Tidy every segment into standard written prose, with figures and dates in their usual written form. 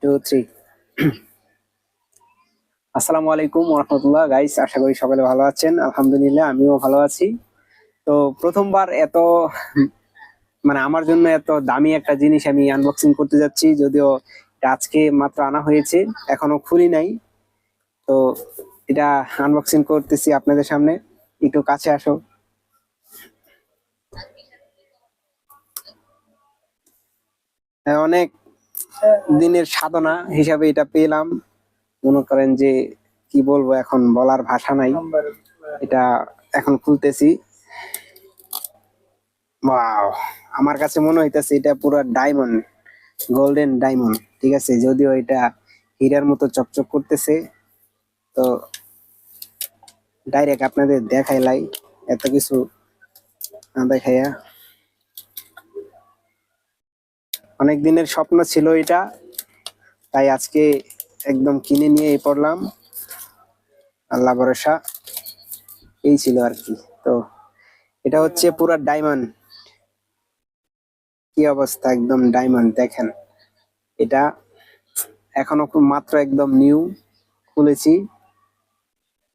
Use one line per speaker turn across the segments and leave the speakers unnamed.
Two three. আসসালামু আলাইকুম রহমতুল্লাহ guys, আশা করি সকলে ভালো আছেন। আলহামদুলিল্লাহ আমিও ভালো আছি। তো প্রথমবার এত মানে আমার জন্য এত দামি একটা জিনিস আমি আনবক্সিং করতে যাচ্ছি, যদিও এটা আজকে মাত্র আনা হয়েছে, এখনো খুলি নাই। তো এটা আনবক্সিং করতেছি আপনাদের সামনে। একটু কাছে আসো। অনেক দিনের সাধনা হিসাবে এটা পেলাম। মনে করেন যে কি বলবো, এখন বলার ভাষা নাই। এটা এখন খুলতেছি। ওয়াও, আমার কাছে মনে হইতেছে এটা পুরো ডায়মন্ড, গোল্ডেন ডায়মন্ড। ঠিক আছে, যদিও এটা হীরার মতো চকচক করতেছে। তো ডাইরেক্ট আপনাদের দেখাইলাই, এত কিছু না দেখাইয়া। অনেক দিনের স্বপ্ন ছিল এটা, তাই আজকে একদম কিনে নিয়ে পড়লাম। আল্লাহ ভরসা, এই ছিল আর কি। তো এটা হচ্ছে পুরা ডায়মন্ড। কি অবস্থা, একদম ডায়মন্ড দেখেন। এটা এখনো খুব মাত্র একদম নিউ খুলেছি।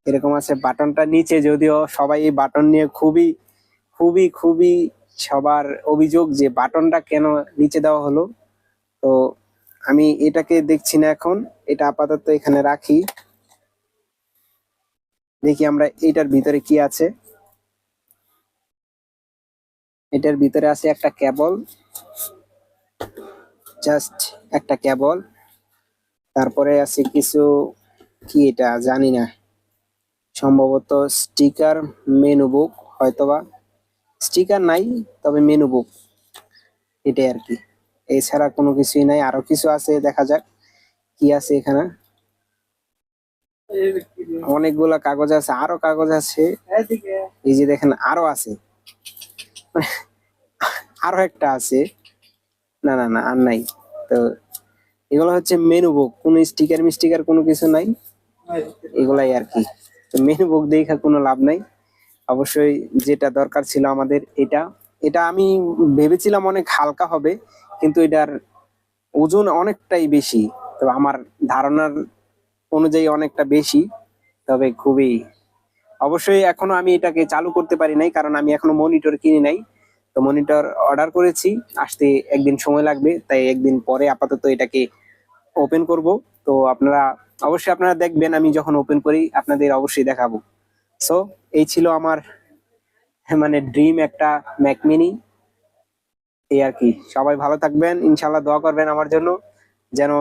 এরকম আছে বাটনটা নিচে, যদিও সবাই এই বাটন নিয়ে খুবই খুবই খুবই সবার অভিযোগ যে বাটনটা কেন নিচে দেওয়া হলো। তো আমি এটাকে দেখছি না এখন, এটা আপাতত এখানে রাখি। দেখি আমরা এটার ভিতরে কি আছে। এটার ভিতরে আছে একটা কেবল, জাস্ট একটা কেবল। তারপরে আছে কিছু, কি এটা জানি না, সম্ভবত স্টিকার, মেনু বুক হয়তোবা। স্টিকার নাই, তবে মেনু বুক, এটাই আর কি। এছাড়া কোনো কিছুই নাই। আরো কিছু আছে, দেখা যাক কি আছে এখানে। অনেকগুলা কাগজ আছে, আরো কাগজ আছে। এই যে দেখেন আরো আছে, আরো একটা আছে। না না না, আর নাই। তো এগুলো হচ্ছে মেনু বুক, কোনো স্টিকার মিস্টিকার কোনো কিছু নাই, এগুলাই আর কি। তো মেনু বুক দেখে কোনো লাভ নাই। অবশ্যই যেটা দরকার ছিল আমাদের এটা, এটা আমি ভেবেছিলাম অনেক হালকা হবে, কিন্তু এটার ওজন অনেকটাই বেশি। তো আমার ধারণার অনুযায়ী অনেকটা বেশি, তবে খুবই, অবশ্যই এখনো আমি এটাকে চালু করতে পারি নাই, কারণ আমি এখনো মনিটর কিনি নাই। তো মনিটর অর্ডার করেছি, আসতে একদিন সময় লাগবে, তাই একদিন পরে আপাতত এটাকে ওপেন করব। তো আপনারা দেখবেন, আমি যখন ওপেন করি আপনাদের অবশ্যই দেখাবো। সো এই ছিল আমার মানে ড্রিম একটা ম্যাক মিনি, এই আর কি। সবাই ভালো থাকবেন, ইনশাল্লাহ দোয়া করবেন আমার জন্য, যেন